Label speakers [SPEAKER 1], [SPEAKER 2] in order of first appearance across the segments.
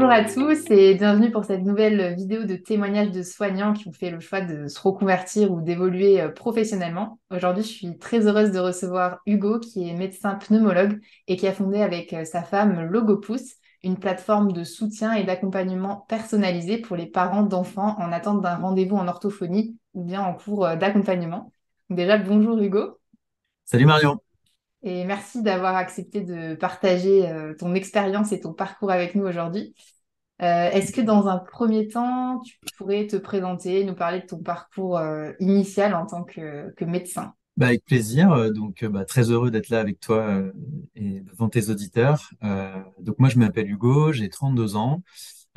[SPEAKER 1] Bonjour à tous et bienvenue pour cette nouvelle vidéo de témoignages de soignants qui ont fait le choix de se reconvertir ou d'évoluer professionnellement. Aujourd'hui, je suis très heureuse de recevoir Hugo qui est médecin pneumologue et qui a fondé avec sa femme Logopousse, une plateforme de soutien et d'accompagnement personnalisé pour les parents d'enfants en attente d'un rendez-vous en orthophonie ou bien en cours d'accompagnement. Donc déjà, bonjour Hugo.
[SPEAKER 2] Salut Marion.
[SPEAKER 1] Et merci d'avoir accepté de partager ton expérience et ton parcours avec nous aujourd'hui. Est-ce que dans un premier temps, tu pourrais te présenter, nous parler de ton parcours initial en tant que médecin?
[SPEAKER 2] Avec plaisir. Très heureux d'être là avec toi et devant tes auditeurs. Donc moi je m'appelle Hugo, j'ai 32 ans.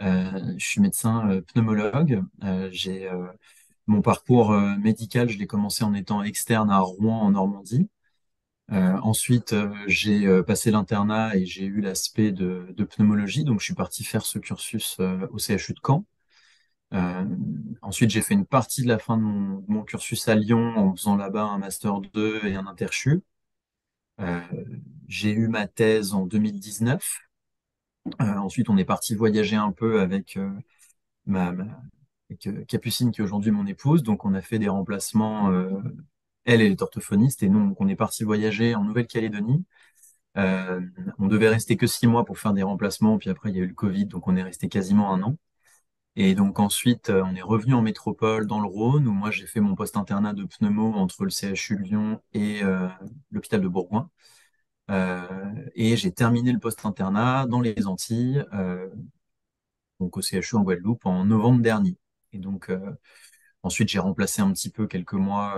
[SPEAKER 2] Je suis médecin pneumologue. J'ai mon parcours médical, je l'ai commencé en étant externe à Rouen en Normandie. Ensuite, j'ai passé l'internat et j'ai eu l'aspect de pneumologie. Donc je suis parti faire ce cursus au CHU de Caen. Euh, Ensuite, j'ai fait une partie de la fin de mon cursus à Lyon en faisant là-bas un master 2 et un interchu. Euh, j'ai eu ma thèse en 2019. Ensuite, on est parti voyager un peu avec avec, Capucine, qui est aujourd'hui mon épouse. Donc, on a fait des remplacements. Elle, elle est orthophoniste et nous, donc, on est parti voyager en Nouvelle-Calédonie. Euh, on devait rester que 6 mois pour faire des remplacements, puis après, il y a eu le Covid, donc on est resté quasiment un an. Et donc ensuite, on est revenu en métropole dans le Rhône, où moi j'ai fait mon post-internat de pneumo entre le CHU Lyon et l'hôpital de Bourgoin. Et j'ai terminé le post-internat dans les Antilles, donc au CHU en Guadeloupe, en novembre dernier. Et donc ensuite, j'ai remplacé un petit peu quelques mois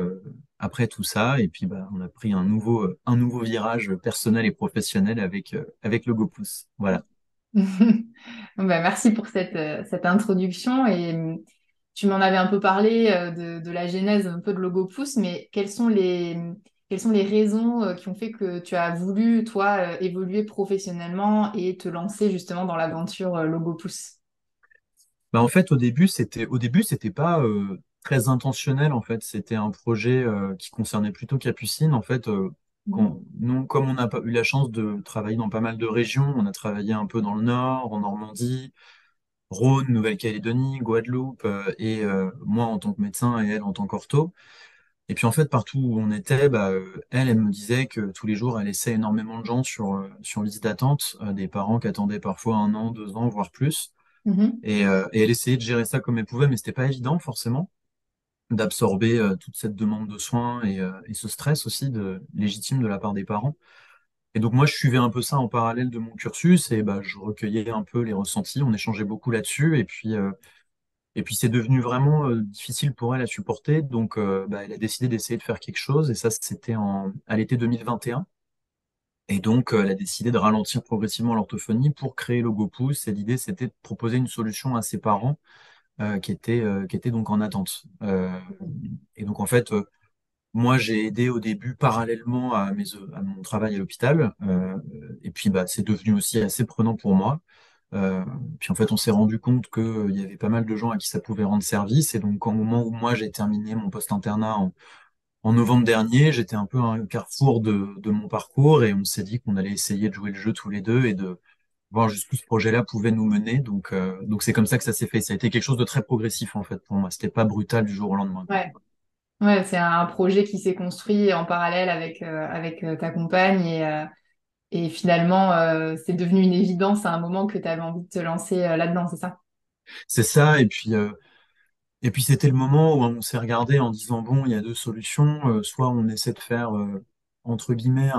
[SPEAKER 2] après tout ça, et puis on a pris un nouveau virage personnel et professionnel avec le GoPousse. Voilà.
[SPEAKER 1] Bon, bah, merci pour cette introduction. Et tu m'en avais un peu parlé de la genèse un peu de Logopousse, mais quelles sont les raisons qui ont fait que tu as voulu, toi, évoluer professionnellement et te lancer justement dans l'aventure Logopousse?
[SPEAKER 2] En fait, au début, c'était pas très intentionnel. En fait, c'était un projet qui concernait plutôt Capucine. En fait,
[SPEAKER 1] Mhm.
[SPEAKER 2] nous, comme on n'a pas eu la chance de travailler dans pas mal de régions, on a travaillé un peu dans le Nord, en Normandie, Rhône, Nouvelle-Calédonie, Guadeloupe, et moi en tant que médecin et elle en tant qu'ortho. Et puis en fait, partout où on était, elle me disait que tous les jours, elle laissait énormément de gens sur liste d'attente, des parents qui attendaient parfois 1 an, 2 ans, voire plus.
[SPEAKER 1] Mhm.
[SPEAKER 2] Et elle essayait de gérer ça comme elle pouvait, mais c'était pas évident forcément d'absorber toute cette demande de soins et ce stress aussi légitime de la part des parents. Et donc moi, je suivais un peu ça en parallèle de mon cursus et je recueillais un peu les ressentis, on échangeait beaucoup là-dessus et puis c'est devenu vraiment difficile pour elle à supporter. Donc elle a décidé d'essayer de faire quelque chose et ça, c'était à l'été 2021. Et donc, elle a décidé de ralentir progressivement l'orthophonie pour créer Logopousse. Et l'idée, c'était de proposer une solution à ses parents qui était donc en attente. Et donc en fait, moi j'ai aidé au début parallèlement à mon travail à l'hôpital, et puis c'est devenu aussi assez prenant pour moi. Euh, Puis en fait, on s'est rendu compte qu'il y avait pas mal de gens à qui ça pouvait rendre service, et donc au moment où moi j'ai terminé mon post-internat en novembre dernier, j'étais un peu à un carrefour de mon parcours, et on s'est dit qu'on allait essayer de jouer le jeu tous les deux et de voir jusqu'où ce projet-là pouvait nous mener. Donc c'est comme ça que ça s'est fait. Ça a été quelque chose de très progressif en fait pour moi. C'était pas brutal du jour au lendemain, quoi.
[SPEAKER 1] Ouais. Ouais, c'est un projet qui s'est construit en parallèle avec ta compagne et finalement, c'est devenu une évidence à un moment que tu avais envie de te lancer là-dedans, c'est ça?
[SPEAKER 2] C'est ça. Et puis c'était le moment où on s'est regardé en disant bon, il y a deux solutions. Soit on essaie de faire entre guillemets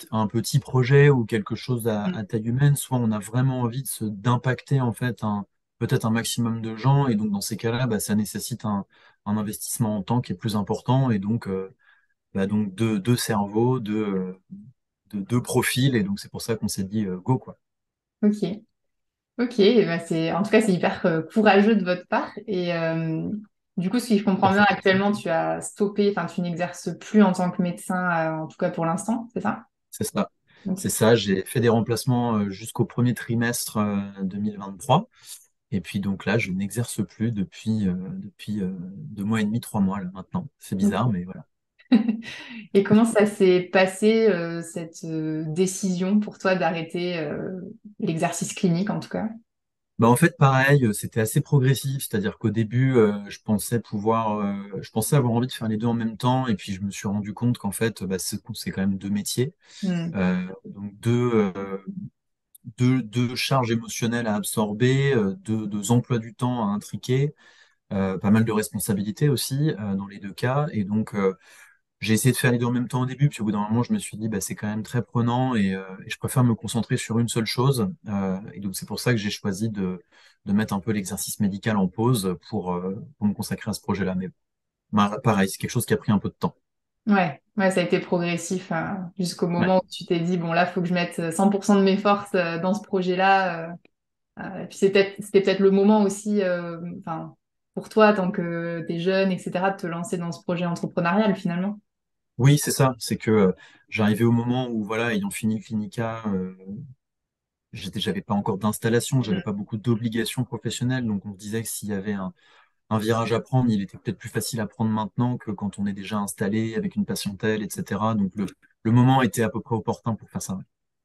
[SPEAKER 2] un petit projet ou quelque chose
[SPEAKER 1] Mm.
[SPEAKER 2] à taille humaine, soit on a vraiment envie d'impacter en fait peut-être un maximum de gens. Et donc dans ces cas-là, ça nécessite un investissement en temps qui est plus important. Et donc donc deux cerveaux, deux profils, et donc c'est pour ça qu'on s'est dit go, quoi.
[SPEAKER 1] Ok, ok, eh ben en tout cas, c'est hyper courageux de votre part. Et du coup, si je comprends bien,
[SPEAKER 2] Merci.
[SPEAKER 1] actuellement, tu as stoppé, enfin, tu n'exerces plus en tant que médecin, en tout cas pour l'instant, c'est ça?
[SPEAKER 2] C'est ça.
[SPEAKER 1] Ok.
[SPEAKER 2] C'est ça. J'ai fait des remplacements jusqu'au premier trimestre 2023. Et puis donc là, je n'exerce plus depuis 2 mois et demi, 3 mois là maintenant. C'est bizarre,
[SPEAKER 1] Ok.
[SPEAKER 2] mais voilà.
[SPEAKER 1] Et comment ça s'est passé, cette décision pour toi d'arrêter l'exercice clinique, en tout cas?
[SPEAKER 2] Bah en fait, pareil, c'était assez progressif, c'est-à-dire qu'au début, je pensais avoir envie de faire les deux en même temps, et puis je me suis rendu compte qu'en fait, bah, c'est quand même deux métiers,
[SPEAKER 1] Hmm.
[SPEAKER 2] donc deux charges émotionnelles à absorber, deux emplois du temps à intriquer, pas mal de responsabilités aussi dans les deux cas, et donc j'ai essayé de faire les deux en même temps au début, puis au bout d'un moment, je me suis dit, bah, c'est quand même très prenant et je préfère me concentrer sur une seule chose. Et donc, c'est pour ça que j'ai choisi de mettre un peu l'exercice médical en pause pour me consacrer à ce projet-là. Mais pareil, c'est quelque chose qui a pris un peu de temps.
[SPEAKER 1] Ouais, ouais, ça a été progressif jusqu'au
[SPEAKER 2] Ouais.
[SPEAKER 1] moment où tu t'es dit, bon, là, il faut que je mette 100% de mes forces dans ce projet-là. Et puis c'était peut-être le moment aussi, enfin, pour toi, tant que t'es jeune, etc., de te lancer dans ce projet entrepreneurial finalement.
[SPEAKER 2] Oui, c'est ça. C'est que j'arrivais au moment où, voilà, ayant fini le clinica, j'avais pas encore d'installation, j'avais pas beaucoup d'obligations professionnelles. Donc, on se disait que s'il y avait un virage à prendre, il était peut-être plus facile à prendre maintenant que quand on est déjà installé avec une patientèle, etc. Donc le moment était à peu près opportun pour faire ça.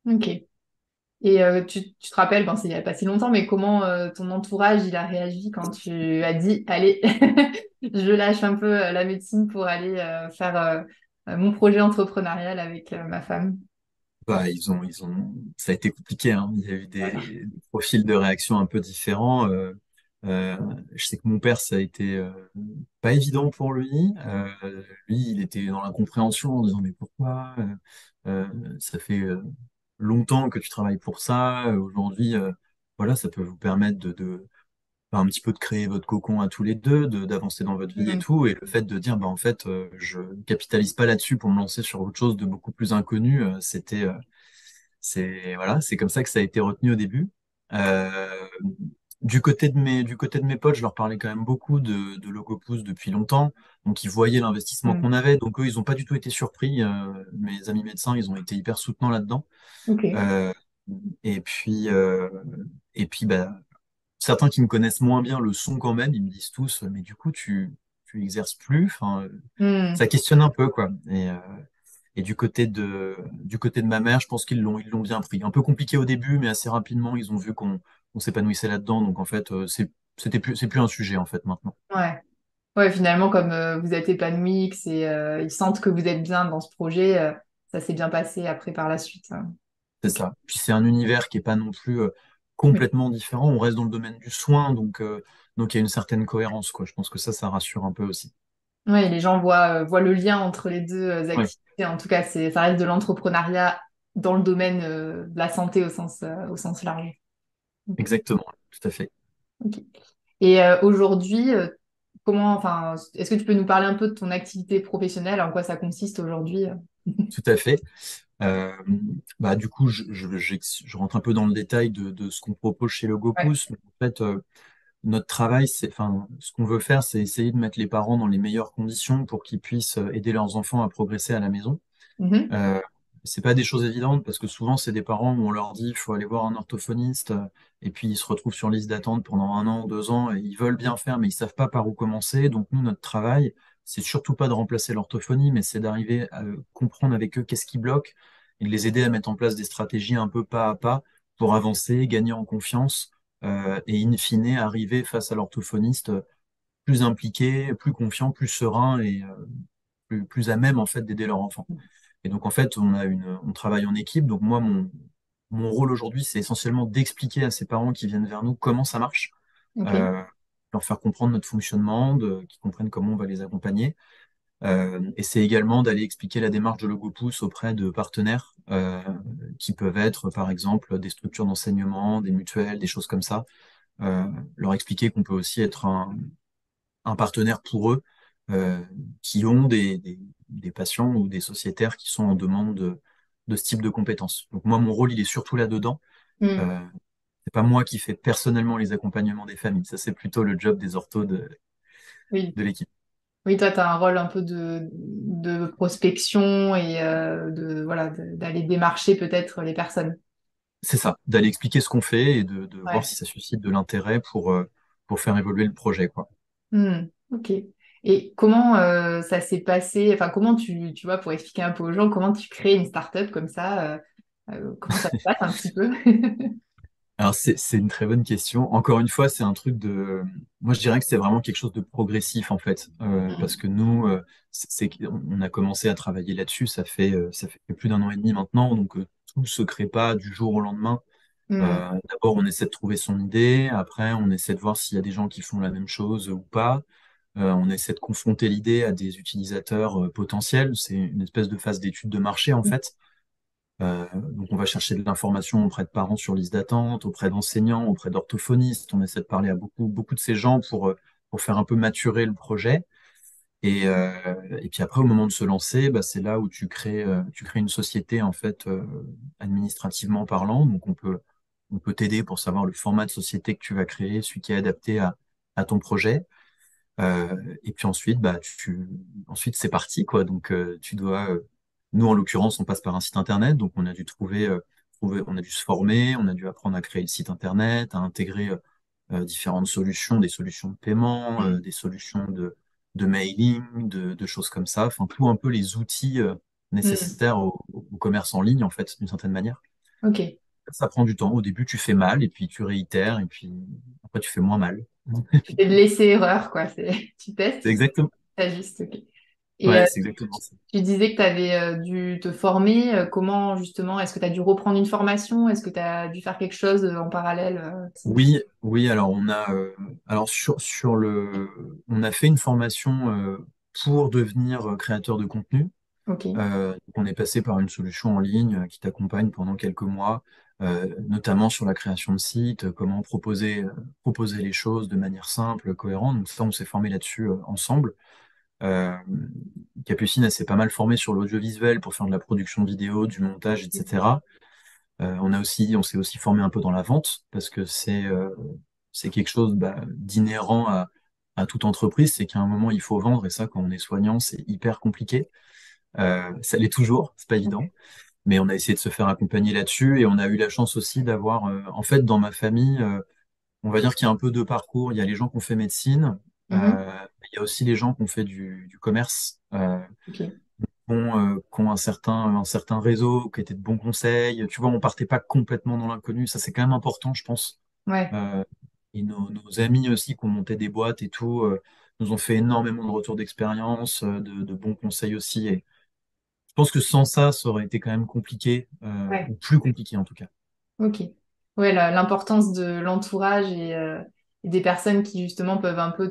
[SPEAKER 1] Ok. Et tu te rappelles, bon, c'est il n'y a pas si longtemps, mais comment ton entourage il a réagi quand tu as dit, allez, je lâche un peu la médecine pour aller faire mon projet entrepreneurial avec ma femme.
[SPEAKER 2] Bah, ça a été compliqué, hein. Il y a eu des profils de réaction un peu différents. Euh, je sais que mon père, ça a été pas évident pour lui. Lui, il était dans l'incompréhension en disant mais pourquoi? Ça fait longtemps que tu travailles pour ça. Aujourd'hui, voilà, ça peut vous permettre enfin, un petit peu de créer votre cocon à tous les deux, d'avancer dans votre vie et
[SPEAKER 1] Mm.
[SPEAKER 2] tout. Et le fait de dire, bah, en fait, je capitalise pas là-dessus pour me lancer sur autre chose de beaucoup plus inconnu, voilà, c'est comme ça que ça a été retenu au début. Euh, du côté de mes potes, je leur parlais quand même beaucoup de Logopousse depuis longtemps. Donc, ils voyaient l'investissement
[SPEAKER 1] Mm.
[SPEAKER 2] qu'on avait. Donc, eux, ils n'ont pas du tout été surpris. Mes amis médecins, ils ont été hyper soutenants là-dedans.
[SPEAKER 1] Ok.
[SPEAKER 2] Euh, et puis, euh, et puis, bah, certains qui me connaissent moins bien le sont quand même, ils me disent tous, mais du coup, tu exerces plus. Enfin,
[SPEAKER 1] Mm.
[SPEAKER 2] ça questionne un peu, quoi. Et du côté de ma mère, je pense ils l'ont bien pris. Un peu compliqué au début, mais assez rapidement, ils ont vu qu'on s'épanouissait là-dedans. Donc, en fait, c'est plus un sujet, en fait, maintenant.
[SPEAKER 1] Ouais. Ouais, finalement, comme vous êtes épanoui, que ils sentent que vous êtes bien dans ce projet, ça s'est bien passé après par la suite, hein.
[SPEAKER 2] C'est ça. Puis, c'est un univers qui est pas non plus
[SPEAKER 1] Oui.
[SPEAKER 2] complètement différent. On reste dans le domaine du soin, donc il y a une certaine cohérence, quoi. Je pense que ça rassure un peu aussi.
[SPEAKER 1] Ouais, les gens voient le lien entre les deux
[SPEAKER 2] Ouais,
[SPEAKER 1] activités. En tout cas, ça reste de l'entrepreneuriat dans le domaine de la santé au sens large. Ok.
[SPEAKER 2] exactement, tout à fait.
[SPEAKER 1] Ok. Et aujourd'hui, enfin, est-ce que tu peux nous parler un peu de ton activité professionnelle, en quoi ça consiste aujourd'hui?
[SPEAKER 2] Tout à fait. Euh, Bah, du coup, je rentre un peu dans le détail de ce qu'on propose chez
[SPEAKER 1] Ouais.
[SPEAKER 2] Logopousse. Mais en fait, notre travail, enfin, ce qu'on veut faire, c'est essayer de mettre les parents dans les meilleures conditions pour qu'ils puissent aider leurs enfants à progresser à la maison.
[SPEAKER 1] Mhm.
[SPEAKER 2] Euh, c'est pas des choses évidentes parce que souvent, c'est des parents où on leur dit, il faut aller voir un orthophoniste, et puis ils se retrouvent sur liste d'attente pendant un an, 2 ans, et ils veulent bien faire, mais ils savent pas par où commencer. Donc, nous, notre travail, c'est surtout pas de remplacer l'orthophonie, mais c'est d'arriver à comprendre avec eux qu'est-ce qui bloque et de les aider à mettre en place des stratégies un peu pas à pas pour avancer, gagner en confiance, et in fine, arriver face à l'orthophoniste plus impliqué, plus confiant, plus serein et plus à même, en fait, d'aider leur enfant. Et donc, en fait, on travaille en équipe. Donc, moi, mon rôle aujourd'hui, c'est essentiellement d'expliquer à ces parents qui viennent vers nous comment ça marche,
[SPEAKER 1] Ok.
[SPEAKER 2] euh, leur faire comprendre notre fonctionnement, qu'ils comprennent comment on va les accompagner. Et c'est également d'aller expliquer la démarche de Logopousse auprès de partenaires qui peuvent être, par exemple, des structures d'enseignement, des mutuelles, des choses comme ça. Leur expliquer qu'on peut aussi être un partenaire pour eux euh, qui ont des patients ou des sociétaires qui sont en demande de ce type de compétences. Donc moi, mon rôle, il est surtout là-dedans.
[SPEAKER 1] Hmm.
[SPEAKER 2] Euh, c'est pas moi qui fais personnellement les accompagnements des familles. Ça, c'est plutôt le job des orthos
[SPEAKER 1] Oui.
[SPEAKER 2] de l'équipe.
[SPEAKER 1] Oui, toi, tu as un rôle un peu de prospection et voilà, d'aller démarcher peut-être les personnes.
[SPEAKER 2] C'est ça, d'aller expliquer ce qu'on fait et de voir
[SPEAKER 1] Ouais.
[SPEAKER 2] si ça suscite de l'intérêt pour faire évoluer le projet, quoi.
[SPEAKER 1] Hmm. Ok. Et comment ça s'est passé, enfin, comment tu vois, pour expliquer un peu aux gens, comment tu crées une start-up comme ça, comment ça se passe un petit peu?
[SPEAKER 2] Alors c'est une très bonne question. Encore une fois, c'est un truc de. Moi, je dirais que c'est vraiment quelque chose de progressif en fait, parce que nous, on a commencé à travailler là-dessus. Ça fait plus d'un an et demi maintenant, donc tout se crée pas du jour au lendemain.
[SPEAKER 1] Hmm.
[SPEAKER 2] D'abord, on essaie de trouver son idée. Après, on essaie de voir s'il y a des gens qui font la même chose ou pas. On essaie de confronter l'idée à des utilisateurs potentiels. C'est une espèce de phase d'étude de marché en fait. Donc on va chercher de l'information auprès de parents sur liste d'attente, auprès d'enseignants, auprès d'orthophonistes. On essaie de parler à beaucoup de ces gens pour faire un peu maturer le projet. Et puis après, au moment de se lancer, bah, c'est là où tu crées une société en fait administrativement parlant. Donc on peut t'aider pour savoir le format de société que tu vas créer, celui qui est adapté à ton projet. Et puis ensuite, ensuite c'est parti quoi. Donc nous en l'occurrence, on passe par un site internet, donc on a dû on a dû se former, on a dû apprendre à créer le site internet, à intégrer différentes solutions, des solutions de paiement, des solutions de mailing, de choses comme ça. Enfin, tout un peu les outils
[SPEAKER 1] Hmm.
[SPEAKER 2] nécessaires au commerce en ligne en fait, d'une certaine manière.
[SPEAKER 1] Ok.
[SPEAKER 2] Ça prend du temps. Au début, tu fais mal, et puis tu réitères, et puis après, tu fais moins mal.
[SPEAKER 1] Tu fais de l'essai-erreur, quoi. Tu testes,
[SPEAKER 2] C'est exactement,
[SPEAKER 1] tu ajustes, ok. Et
[SPEAKER 2] ouais, c'est exactement ça.
[SPEAKER 1] tu disais que tu avais dû te former. Comment, justement, est-ce que tu as dû reprendre une formation? Est-ce que tu as dû faire quelque chose en parallèle?
[SPEAKER 2] Oui, oui, alors alors on a fait une formation pour devenir créateur de contenu.
[SPEAKER 1] Ok.
[SPEAKER 2] Donc on est passé par une solution en ligne qui t'accompagne pendant quelques mois, notamment sur la création de sites, comment proposer les choses de manière simple, cohérente. Donc ça, on s'est formé là-dessus ensemble. Euh, Capucine, elle s'est pas mal formée sur l'audiovisuel pour faire de la production vidéo, du montage, etc. On s'est aussi formé un peu dans la vente parce que c'est quelque chose d'inhérent à toute entreprise, c'est qu'à un moment il faut vendre et ça, quand on est soignant, c'est hyper compliqué. Ça l'est toujours, c'est pas évident, mais on a essayé de se faire accompagner là-dessus et on a eu la chance aussi d'avoir, en fait, dans ma famille, on va dire qu'il y a un peu deux parcours. Il y a les gens qui ont fait médecine,
[SPEAKER 1] Mhm.
[SPEAKER 2] il y a aussi les gens qui ont fait du commerce.
[SPEAKER 1] Ok.
[SPEAKER 2] Qui ont un certain réseau, qui étaient de bons conseils. Tu vois, on partait pas complètement dans l'inconnu. Ça, c'est quand même important, je pense.
[SPEAKER 1] Ouais.
[SPEAKER 2] Euh, et nos amis aussi, qui ont monté des boîtes et tout, nous ont fait énormément de retours d'expérience, de bons conseils aussi. Et je pense que sans ça, ça aurait été quand même compliqué, ou
[SPEAKER 1] Ouais.
[SPEAKER 2] plus compliqué en tout cas.
[SPEAKER 1] Ok. Ouais, l'importance de l'entourage et des personnes qui justement peuvent un peu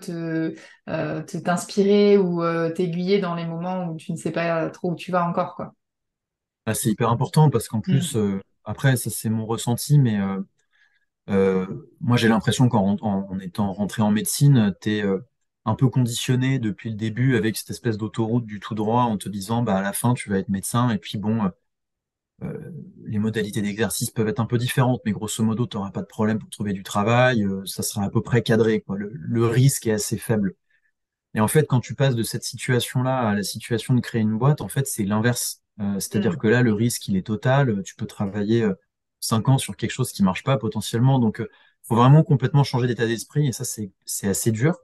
[SPEAKER 1] t'inspirer ou t'aiguiller dans les moments où tu ne sais pas trop où tu vas encore, quoi.
[SPEAKER 2] C'est hyper important parce qu'en plus,
[SPEAKER 1] Mm.
[SPEAKER 2] après, ça c'est mon ressenti, mais Euh, moi, j'ai l'impression qu'en étant rentré en médecine, t'es un peu conditionné depuis le début avec cette espèce d'autoroute du tout droit en te disant, bah, à la fin, tu vas être médecin et puis bon, les modalités d'exercice peuvent être un peu différentes, mais grosso modo, tu n'auras pas de problème pour trouver du travail, ça sera à peu près cadré, quoi. Le risque est assez faible. Et en fait, quand tu passes de cette situation-là à la situation de créer une boîte, en fait, c'est l'inverse. C'est-à-dire
[SPEAKER 1] Mm.
[SPEAKER 2] que là, le risque, il est total. Tu peux travailler 5 ans sur quelque chose qui marche pas potentiellement. Donc, faut vraiment complètement changer d'état d'esprit. Et ça, c'est assez dur.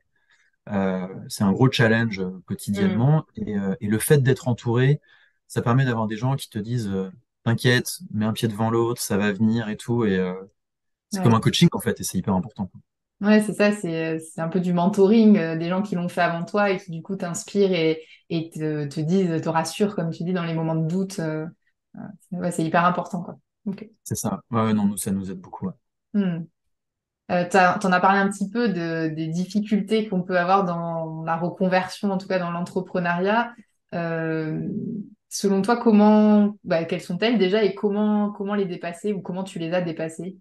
[SPEAKER 2] C'est un gros challenge
[SPEAKER 1] Mm.
[SPEAKER 2] quotidiennement. Et le fait d'être entouré, ça permet d'avoir des gens qui te disent, t'inquiète, mets un pied devant l'autre, ça va venir et tout. Et c'est comme
[SPEAKER 1] Ouais.
[SPEAKER 2] un coaching, en fait, et c'est hyper important.
[SPEAKER 1] Ouais, c'est ça, c'est un peu du mentoring, des gens qui l'ont fait avant toi et qui du coup t'inspirent et te disent, te rassurent, comme tu dis, dans les moments de doute. Ouais, c'est hyper important, quoi. Ok.
[SPEAKER 2] C'est ça. Ouais, ouais, non, nous, ça nous aide beaucoup. Ouais.
[SPEAKER 1] Hmm. T'en as parlé un petit peu des difficultés qu'on peut avoir dans la reconversion, en tout cas dans l'entrepreneuriat. Euh, Selon toi, quelles sont-elles déjà et comment les dépasser ou comment tu les as dépassées?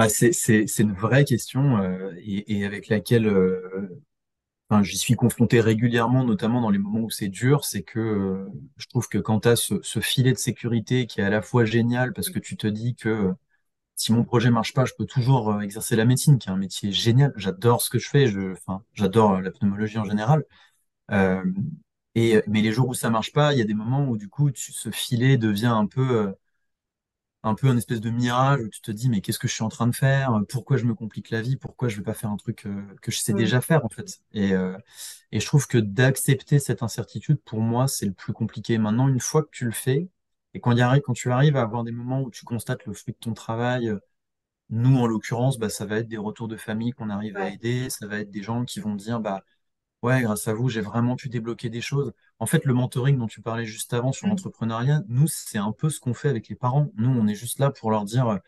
[SPEAKER 2] C'est une vraie question et avec laquelle enfin, j'y suis confronté régulièrement, notamment dans les moments où c'est dur. C'est que je trouve que quand tu as ce filet de sécurité qui est à la fois génial parce que tu te dis que si mon projet marche pas, je peux toujours exercer la médecine, qui est un métier génial. J'adore ce que je fais, enfin, j'adore la pneumologie en général. Euh, mais les jours où ça marche pas, il y a des moments où du coup ce filet devient un peu un espèce de mirage où tu te dis mais qu'est-ce que je suis en train de faire? Pourquoi je me complique la vie? Pourquoi je vais pas faire un truc que je sais
[SPEAKER 1] Hmm.
[SPEAKER 2] déjà faire en fait? Et je trouve que d'accepter cette incertitude pour moi c'est le plus compliqué. Maintenant une fois que tu le fais et quand tu arrives à avoir des moments où tu constates le fruit de ton travail, Nous, en l'occurrence, bah, ça va être des retours de famille qu'on arrive à
[SPEAKER 1] Ouais.
[SPEAKER 2] aider, ça va être des gens qui vont dire, bah, ouais, grâce à vous, j'ai vraiment pu débloquer des choses. En fait, le mentoring dont tu parlais juste avant sur
[SPEAKER 1] Mm.
[SPEAKER 2] l'entrepreneuriat, nous, c'est un peu ce qu'on fait avec les parents. Nous, on est juste là pour leur dire,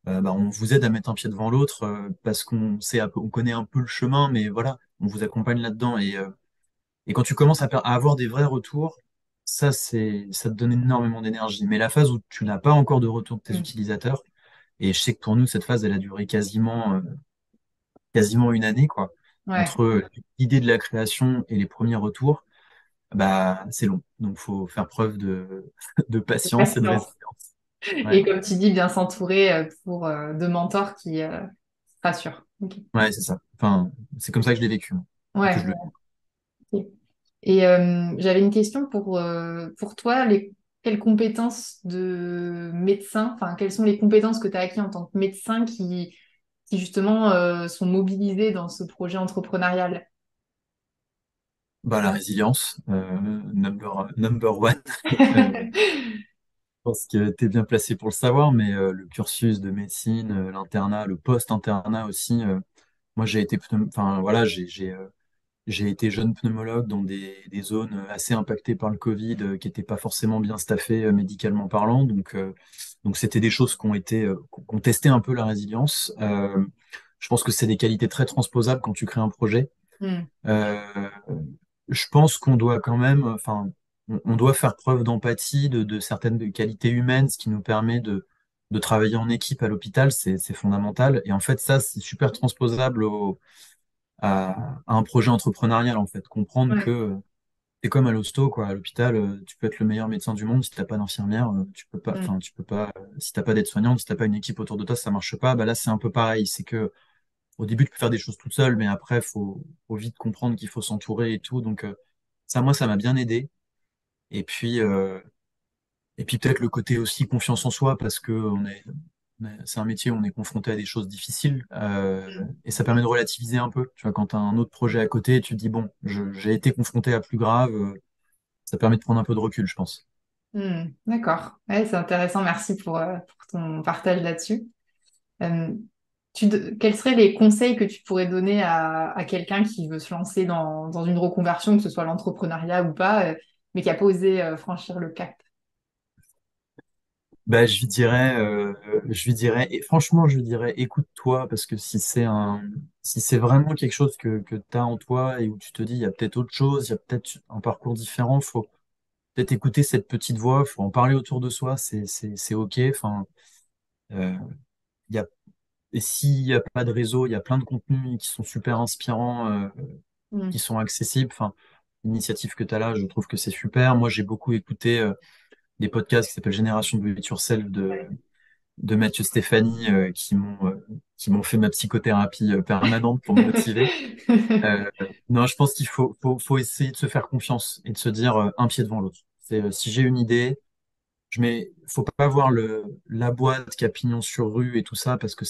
[SPEAKER 2] bah, on vous aide à mettre un pied devant l'autre parce qu'on sait, on connaît un peu le chemin, mais voilà, on vous accompagne là-dedans. Et quand tu commences à avoir des vrais retours, ça te donne énormément d'énergie. Mais la phase où tu n'as pas encore de retour de tes
[SPEAKER 1] Mm.
[SPEAKER 2] utilisateurs, et je sais que pour nous, cette phase, elle a duré quasiment une année, quoi.
[SPEAKER 1] Ouais,
[SPEAKER 2] Entre l'idée de la création et les premiers retours, bah, c'est long. Donc, faut faire preuve de patience et de
[SPEAKER 1] patience.
[SPEAKER 2] résilience.
[SPEAKER 1] Et
[SPEAKER 2] Ouais,
[SPEAKER 1] comme tu dis, bien s'entourer pour de mentors qui rassurent. Ok.
[SPEAKER 2] ouais, c'est ça. Enfin, c'est comme ça que je l'ai vécu, moi, et que
[SPEAKER 1] Ouais.
[SPEAKER 2] je le vis.
[SPEAKER 1] Ok. Et j'avais une question pour toi. Quelles compétences de médecin, enfin, quelles sont les compétences que tu as acquis en tant que médecin qui justement sont mobilisées dans ce projet entrepreneurial?
[SPEAKER 2] Bah, la résilience, number one. Je pense que tu es bien placé pour le savoir, mais le cursus de médecine, l'internat, le post-internat aussi. Moi, enfin, voilà, j'ai été jeune pneumologue dans des zones assez impactées par le Covid, qui n'étaient pas forcément bien staffées médicalement parlant. Donc c'était des choses qui ont testé un peu la résilience. Je pense que c'est des qualités très transposables quand tu crées un projet.
[SPEAKER 1] Hmm.
[SPEAKER 2] Euh, je pense qu'on doit quand même, enfin, on doit faire preuve d'empathie, de certaines qualités humaines, ce qui nous permet de travailler en équipe à l'hôpital, c'est fondamental. Et en fait, ça, c'est super transposable à un projet entrepreneurial, en fait. Comprendre
[SPEAKER 1] Ouais.
[SPEAKER 2] que c'est comme à l'hosto, quoi. À l'hôpital, tu peux être le meilleur médecin du monde, si t'as pas d'infirmière, tu peux pas,
[SPEAKER 1] Hmm.
[SPEAKER 2] enfin, tu peux pas, si t'as pas d'aide-soignante, si t'as pas une équipe autour de toi, ça marche pas. Bah là, c'est un peu pareil. C'est que au début, tu peux faire des choses toute seule, mais après, faut vite comprendre qu'il faut s'entourer et tout. Donc, ça, moi, ça m'a bien aidé. Et puis, euh, et puis peut-être le côté aussi confiance en soi, parce que c'est un métier où on est confronté à des choses difficiles, et ça permet de relativiser un peu. Tu vois, quand tu as un autre projet à côté, tu te dis, bon, j'ai été confronté à plus grave, ça permet de prendre un peu de recul, je pense.
[SPEAKER 1] Hmm. D'accord. Ouais, c'est intéressant. Merci pour ton partage là-dessus. Euh, quels seraient les conseils que tu pourrais donner à quelqu'un qui veut se lancer dans une reconversion, que ce soit l'entrepreneuriat ou pas, mais qui n'a pas osé franchir le cap?
[SPEAKER 2] Bah, je lui dirais, et franchement, je lui dirais, écoute-toi, parce que si c'est vraiment quelque chose que tu as en toi et où tu te dis, il y a peut-être autre chose, il y a peut-être un parcours différent, faut peut-être écouter cette petite voix, faut en parler autour de soi, c'est OK. Enfin, euh, il y a, et s'il n'y a pas de réseau, il y a plein de contenus qui sont super inspirants, qui
[SPEAKER 1] Hmm.
[SPEAKER 2] sont accessibles. Enfin, l'initiative que tu as là, je trouve que c'est super. Moi, j'ai beaucoup écouté des podcasts qui s'appellent Génération Do It Yourself de Mathieu Stéphanie, qui m'ont fait ma psychothérapie permanente pour me motiver. Non, je pense qu'il faut essayer de se faire confiance et de se dire un pied devant l'autre. Si j'ai une idée, faut pas voir la boîte qui a pignon sur rue et tout ça, parce que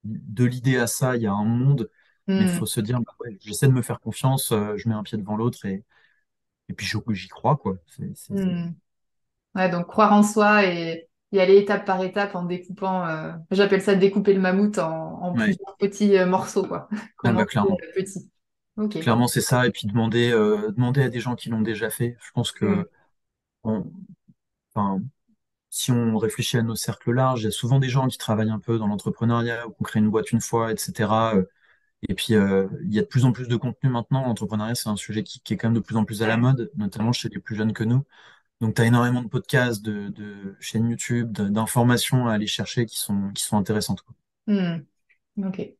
[SPEAKER 2] de l'idée à ça, il y a un monde, mais il
[SPEAKER 1] Hmm.
[SPEAKER 2] faut se dire, bah ouais, j'essaie de me faire confiance, je mets un pied devant l'autre et puis j'y crois, quoi.
[SPEAKER 1] Hmm. Ouais, donc croire en soi et y aller étape par étape en découpant, j'appelle ça découper le mammouth en
[SPEAKER 2] Ouais.
[SPEAKER 1] plusieurs petits morceaux, quoi.
[SPEAKER 2] Ah
[SPEAKER 1] Commencer
[SPEAKER 2] bah clairement.
[SPEAKER 1] petit. Ok.
[SPEAKER 2] Clairement, c'est ça. Et puis demander à des gens qui l'ont déjà fait. Je pense
[SPEAKER 1] Hmm.
[SPEAKER 2] que, on- enfin, si on réfléchit à nos cercles larges, il y a souvent des gens qui travaillent un peu dans l'entrepreneuriat ou qui ont créé une boîte une fois, etc. Et puis, il y a de plus en plus de contenu maintenant. L'entrepreneuriat, c'est un sujet qui est quand même de plus en plus à la
[SPEAKER 1] Ouais.
[SPEAKER 2] mode, notamment chez les plus jeunes que nous. Donc, tu as énormément de podcasts, de chaînes YouTube, d'informations à aller chercher qui sont intéressantes, quoi.
[SPEAKER 1] Hmm. Ok.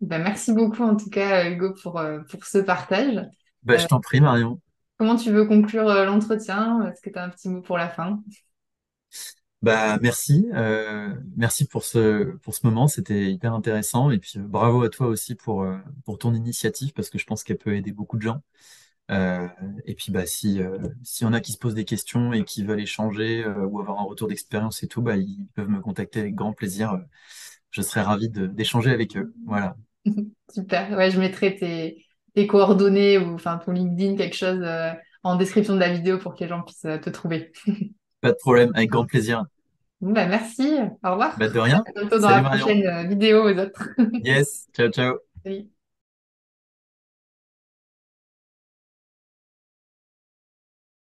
[SPEAKER 1] Ben, merci beaucoup en tout cas, Hugo, pour ce partage.
[SPEAKER 2] Bah,
[SPEAKER 1] Euh,
[SPEAKER 2] je t'en prie, Marion.
[SPEAKER 1] comment tu veux conclure l'entretien? Est-ce que tu as un petit mot pour la fin?
[SPEAKER 2] Bah, merci pour ce moment, c'était hyper intéressant. Et puis, bravo à toi aussi pour ton initiative, parce que je pense qu'elle peut aider beaucoup de gens. Euh, et puis, bah, s'il y en a qui se posent des questions et qui veulent échanger ou avoir un retour d'expérience et tout, bah, ils peuvent me contacter avec grand plaisir. Je serais ravi d'échanger avec eux. Voilà.
[SPEAKER 1] Super. Ouais, je mettrai tes coordonnées ou enfin ton LinkedIn, quelque chose en description de la vidéo pour que les gens puissent te trouver.
[SPEAKER 2] Pas de problème, avec grand plaisir.
[SPEAKER 1] Bon, bah, merci, au revoir.
[SPEAKER 2] Bah, de rien.
[SPEAKER 1] À bientôt dans la
[SPEAKER 2] Salut Marion.
[SPEAKER 1] prochaine vidéo aux autres.
[SPEAKER 2] Yes, ciao, ciao.
[SPEAKER 1] Salut.